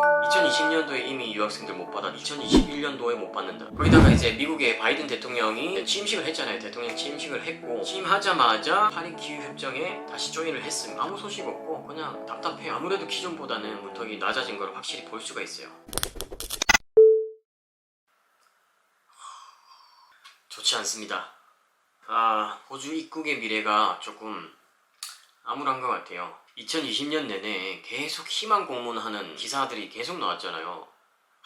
2020년도에 이미 유학생들 못 받아 2021년도에 못 받는다. 거기다가 이제 미국의 바이든 대통령이 취임식을 했잖아요. 대통령 취임식을 했고 취임하자마자 파리 기후협정에 다시 조인을 했습니다. 아무 소식 없고 그냥 답답해요. 아무래도 기존보다는 문턱이 낮아진 걸 확실히 볼 수가 있어요. 좋지 않습니다. 호주 입국의 미래가 조금 암울한 것 같아요. 2020년 내내 계속 희망 고문하는 기사들이 계속 나왔잖아요.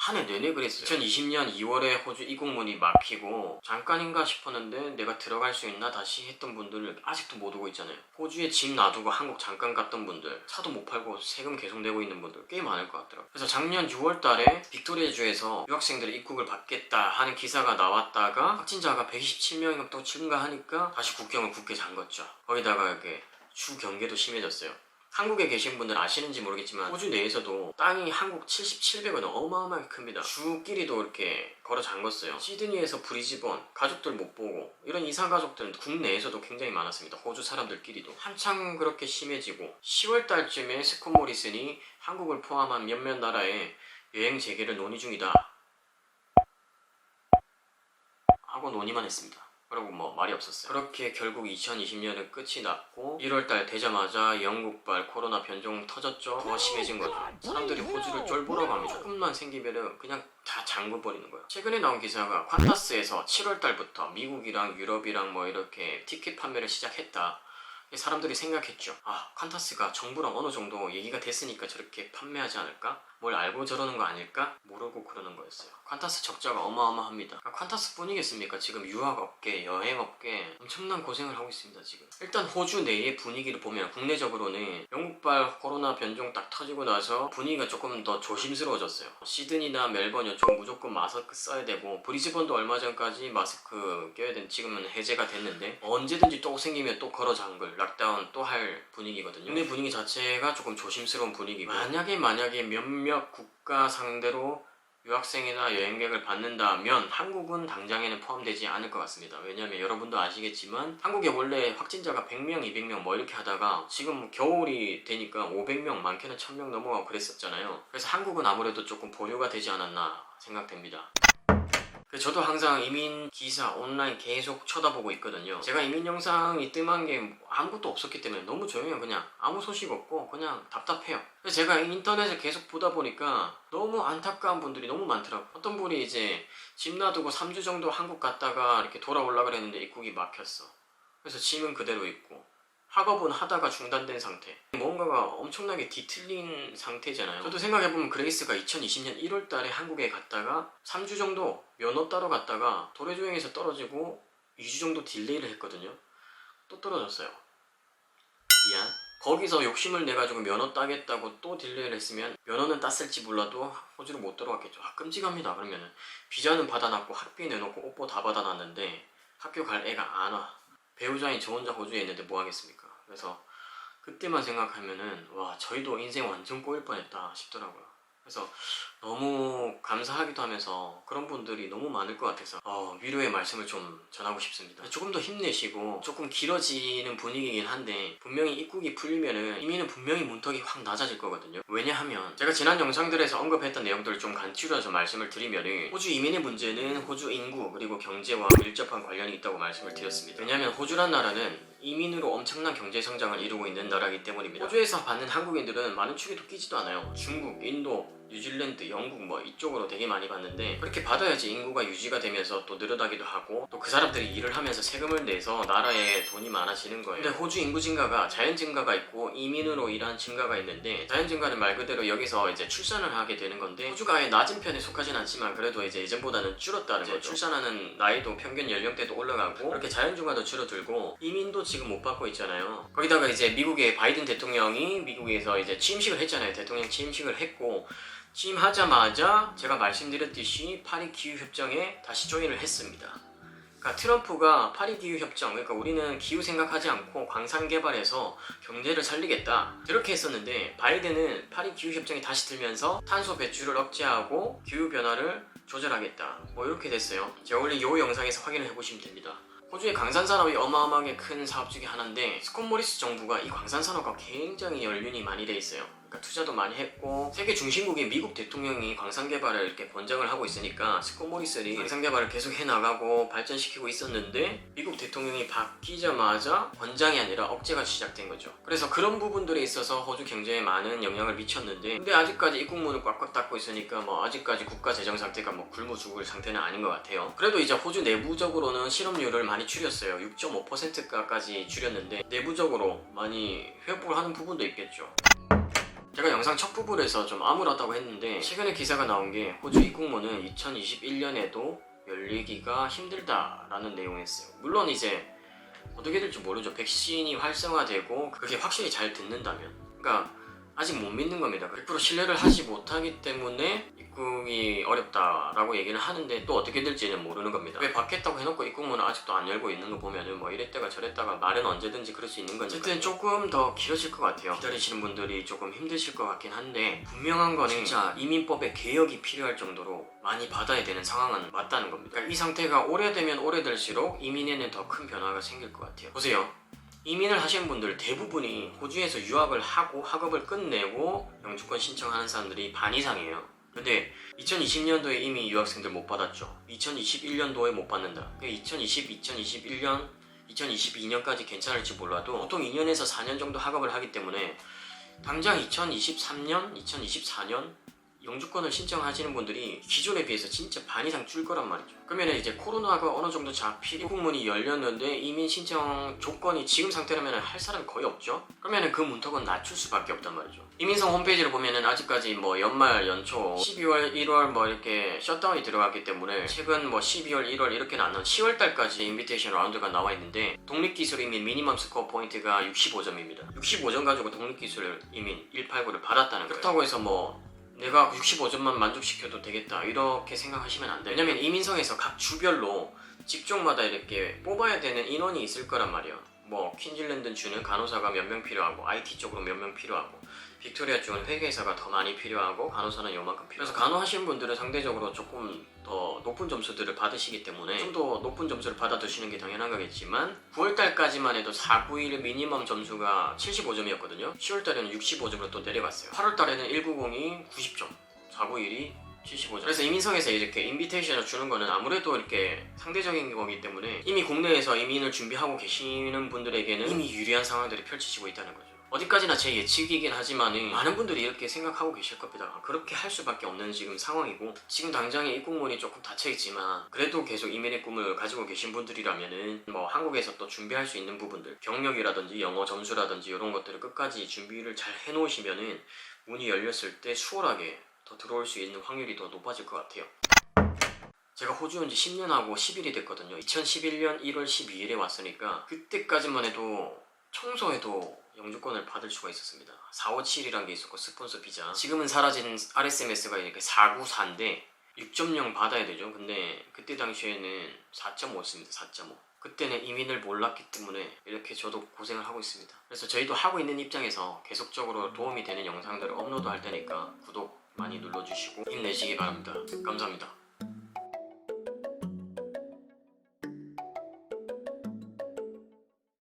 한 해 내내 그랬어요. 2020년 2월에 호주 입국문이 막히고 잠깐인가 싶었는데 내가 들어갈 수 있나 다시 했던 분들 아직도 못 오고 있잖아요. 호주에 집 놔두고 한국 잠깐 갔던 분들, 차도 못 팔고 세금 계속 내고 있는 분들 꽤 많을 것 같더라고요. 그래서 작년 6월 달에 빅토리아주에서 유학생들이 입국을 받겠다 하는 기사가 나왔다가 확진자가 127명이 또 증가하니까 다시 국경을 굳게 잠궜죠. 거기다가 이렇게 주 경계도 심해졌어요. 한국에 계신 분들 아시는지 모르겠지만 호주 내에서도 땅이 한국 77배가 어마어마하게 큽니다. 주끼리도 이렇게 걸어 잠궜어요. 시드니에서 브리즈번 가족들 못 보고 이런 이사 가족들은 국내에서도 굉장히 많았습니다. 호주 사람들끼리도 한창 그렇게 심해지고 10월 달쯤에 스콧 모리슨이 한국을 포함한 몇몇 나라에 여행 재개를 논의 중이다 하고 논의만 했습니다. 그리고 뭐 말이 없었어요. 그렇게 결국 2020년은 끝이 났고 1월달 되자마자 영국발 코로나 변종 터졌죠. 더 심해진 거죠. 사람들이 호주를 쫄보라고 합니다. 조금만 생기면은 그냥 다 잠궈버리는 거예요. 최근에 나온 기사가 콴타스에서 7월달부터 미국이랑 유럽이랑 뭐 이렇게 티켓 판매를 시작했다. 사람들이 생각했죠. 콴타스가 정부랑 어느 정도 얘기가 됐으니까 저렇게 판매하지 않을까? 뭘 알고 저러는 거 아닐까? 모르고 그러는 거였어요. 콴타스 적자가 어마어마합니다. 콴타스 뿐이겠습니까? 지금 유학업계, 여행업계 엄청난 고생을 하고 있습니다. 지금 일단 호주 내의 분위기를 보면 국내적으로는 영국발 코로나 변종 딱 터지고 나서 분위기가 조금 더 조심스러워졌어요. 시드니나 멜번 이쪽은 무조건 마스크 써야 되고 브리즈번도 얼마 전까지 마스크 껴야 되는 지금은 해제가 됐는데 언제든지 또 생기면 또 걸어 잠글 락다운 또 할 분위기거든요. 국내 분위기 자체가 조금 조심스러운 분위기고 만약에 몇몇 국가 상대로 유학생이나 여행객을 받는다면 한국은 당장에는 포함되지 않을 것 같습니다. 왜냐하면 여러분도 아시겠지만 한국에 원래 확진자가 100명, 200명 뭐 이렇게 하다가 지금 겨울이 되니까 500명, 많게는 1000명 넘어가고 그랬었잖아요. 그래서 한국은 아무래도 조금 보류가 되지 않았나 생각됩니다. 저도 항상 이민 기사 온라인 계속 쳐다보고 있거든요. 제가 이민 영상이 뜸한 게 아무것도 없었기 때문에 너무 조용해요. 그냥 아무 소식 없고 그냥 답답해요. 그래서 제가 인터넷을 계속 보다 보니까 너무 안타까운 분들이 너무 많더라고요. 어떤 분이 이제 집 놔두고 3주 정도 한국 갔다가 이렇게 돌아오려고 그랬는데 입국이 막혔어. 그래서 짐은 그대로 있고 학업은 하다가 중단된 상태. 뭔가가 엄청나게 뒤틀린 상태잖아요. 저도 생각해보면 그레이스가 2020년 1월달에 한국에 갔다가 3주 정도 면허 따러 갔다가 도래조행에서 떨어지고 2주 정도 딜레이를 했거든요. 또 떨어졌어요. 미안. 거기서 욕심을 내가지고 면허 따겠다고 또 딜레이를 했으면 면허는 땄을지 몰라도 호주로 못 들어갔겠죠. 끔찍합니다. 그러면은 비자는 받아놨고 학비 내놓고 오빠 다 받아놨는데 학교 갈 애가 안 와. 배우자인 저 혼자 호주에 있는데 뭐 하겠습니까? 그래서 그때만 생각하면은 와 저희도 인생 완전 꼬일 뻔했다 싶더라고요. 그래서 너무 감사하기도 하면서 그런 분들이 너무 많을 것 같아서 위로의 말씀을 좀 전하고 싶습니다. 조금 더 힘내시고 조금 길어지는 분위기긴 한데 분명히 입국이 풀리면은 이민은 분명히 문턱이 확 낮아질 거거든요. 왜냐하면 제가 지난 영상들에서 언급했던 내용들을 좀 간추려서 말씀을 드리면은 호주 이민의 문제는 호주 인구 그리고 경제와 밀접한 관련이 있다고 말씀을 드렸습니다. 왜냐하면 호주란 나라는 이민으로 엄청난 경제 성장을 이루고 있는 나라이기 때문입니다. 호주에서 받는 한국인들은 많은 축에도 끼지도 않아요. 중국, 인도, 뉴질랜드, 영국 뭐 이쪽으로 되게 많이 받는데 그렇게 받아야지 인구가 유지가 되면서 또 늘어나기도 하고 또 그 사람들이 일을 하면서 세금을 내서 나라에 돈이 많아지는 거예요. 근데 호주 인구 증가가 자연 증가가 있고 이민으로 인한 증가가 있는데 자연 증가는 말 그대로 여기서 이제 출산을 하게 되는 건데 호주가 아예 낮은 편에 속하진 않지만 그래도 이제 예전보다는 줄었다는 거죠. 출산하는 나이도 평균 연령대도 올라가고 그렇게 자연 증가도 줄어들고 이민도 지금 못 받고 있잖아요. 거기다가 이제 미국의 바이든 대통령이 미국에서 이제 취임식을 했잖아요. 대통령 취임식을 했고 취임하자마자 제가 말씀드렸듯이 파리 기후협정에 다시 조인을 했습니다. 그러니까 트럼프가 파리 기후협정, 그러니까 우리는 기후 생각하지 않고 광산 개발해서 경제를 살리겠다 이렇게 했었는데 바이든은 파리 기후협정이 다시 들면서 탄소 배출을 억제하고 기후변화를 조절하겠다 뭐 이렇게 됐어요. 제가 원래 이 영상에서 확인을 해보시면 됩니다. 호주의 광산산업이 어마어마하게 큰 사업 중에 하나인데 스콧 모리스 정부가 이 광산산업과 굉장히 연륜이 많이 돼 있어요. 그러니까 투자도 많이 했고 세계 중심국인 미국 대통령이 광산 개발을 이렇게 권장을 하고 있으니까 스콧 모리슨이 광산 개발을 계속 해나가고 발전시키고 있었는데 미국 대통령이 바뀌자마자 권장이 아니라 억제가 시작된 거죠. 그래서 그런 부분들에 있어서 호주 경제에 많은 영향을 미쳤는데 근데 아직까지 입국문을 꽉꽉 닫고 있으니까 뭐 아직까지 국가 재정 상태가 뭐 굶어 죽을 상태는 아닌 것 같아요. 그래도 이제 호주 내부적으로는 실업률을 많이 줄였어요. 6.5%까지 줄였는데 내부적으로 많이 회복을 하는 부분도 있겠죠. 제가 영상 첫 부분에서 좀 암울하다고 했는데 최근에 기사가 나온 게 호주 입국문은 2021년에도 열리기가 힘들다라는 내용이었어요. 물론 이제 어떻게 될지 모르죠. 백신이 활성화되고 그게 확실히 잘 듣는다면. 그러니까 아직 못 믿는 겁니다. 100% 신뢰를 하지 못하기 때문에 입국이 어렵다라고 얘기를 하는데 또 어떻게 될지는 모르는 겁니다. 왜 받겠다고 해놓고 입국문을 아직도 안 열고 있는 거 보면은 뭐 이랬다가 저랬다가 말은 언제든지 그럴 수 있는 거니까 어쨌든 조금 더 길어질 것 같아요. 기다리시는 분들이 조금 힘드실 것 같긴 한데 분명한 거는 진짜 이민법의 개혁이 필요할 정도로 많이 받아야 되는 상황은 맞다는 겁니다. 그러니까 이 상태가 오래되면 오래될수록 이민에는 더 큰 변화가 생길 것 같아요. 보세요. 이민을 하시는 분들 대부분이 호주에서 유학을 하고 학업을 끝내고 영주권 신청하는 사람들이 반 이상이에요. 근데 2020년도에 이미 유학생들 못 받았죠. 2021년도에 못 받는다. 2020, 2021년, 2022년까지 괜찮을지 몰라도 보통 2년에서 4년 정도 학업을 하기 때문에 당장 2023년, 2024년 영주권을 신청하시는 분들이 기존에 비해서 진짜 반 이상 줄 거란 말이죠. 그러면 이제 코로나가 어느 정도 잡히고 입국문이 열렸는데 이민 신청 조건이 지금 상태라면 할 사람이 거의 없죠. 그러면 그 문턱은 낮출 수밖에 없단 말이죠. 이민성 홈페이지를 보면은 아직까지 뭐 연말 연초 12월 1월 뭐 이렇게 셧다운이 들어갔기 때문에 최근 뭐 12월 1월 이렇게는 안 나온 10월 달까지 인비테이션 라운드가 나와 있는데 독립기술 이민 미니멈 스코어 포인트가 65점입니다. 65점 가지고 독립기술 이민 189를 받았다는 거예요. 그렇다고 해서 뭐 내가 65점만 만족시켜도 되겠다 이렇게 생각하시면 안 돼요. 왜냐면 이민성에서 각 주별로 직종마다 이렇게 뽑아야 되는 인원이 있을 거란 말이에요. 뭐 퀸즐랜드 주는 간호사가 몇 명 필요하고 IT 쪽으로 몇 명 필요하고 빅토리아 쪽은 회계사가 더 많이 필요하고 간호사는 요만큼 필요하고 그래서 간호하시는 분들은 상대적으로 조금 더 높은 점수들을 받으시기 때문에 좀 더 높은 점수를 받아두시는 게 당연한 거겠지만 9월달까지만 해도 491 미니멈 점수가 75점이었거든요 10월달에는 65점으로 또 내려갔어요 8월달에는 190이 90점 491이 75점. 그래서 이민성에서 이렇게 인비테이션을 주는 거는 아무래도 이렇게 상대적인 거기 때문에 이미 국내에서 이민을 준비하고 계시는 분들에게는 이미 유리한 상황들이 펼쳐지고 있다는 거죠. 어디까지나 제 예측이긴 하지만은 많은 분들이 이렇게 생각하고 계실 겁니다. 그렇게 할 수밖에 없는 지금 상황이고 지금 당장에 입국문이 조금 닫혀있지만 그래도 계속 이민의 꿈을 가지고 계신 분들이라면은 뭐 한국에서 또 준비할 수 있는 부분들 경력이라든지 영어 점수라든지 이런 것들을 끝까지 준비를 잘 해놓으시면은 문이 열렸을 때 수월하게 더 들어올 수 있는 확률이 더 높아질 것 같아요. 제가 호주 온 지 10년하고 10일이 됐거든요. 2011년 1월 12일에 왔으니까 그때까지만 해도 청소해도 영주권을 받을 수가 있었습니다. 457이란 게 있었고 스폰서 비자. 지금은 사라진 RSMS가 이렇게 494인데 6.0 받아야 되죠. 근데 그때 당시에는 4.5였습니다. 4.5. 그때는 이민을 몰랐기 때문에 이렇게 저도 고생을 하고 있습니다. 그래서 저희도 하고 있는 입장에서 계속적으로 도움이 되는 영상들을 업로드 할 테니까 구독 많이 눌러주시고 힘내시기 바랍니다. 감사합니다.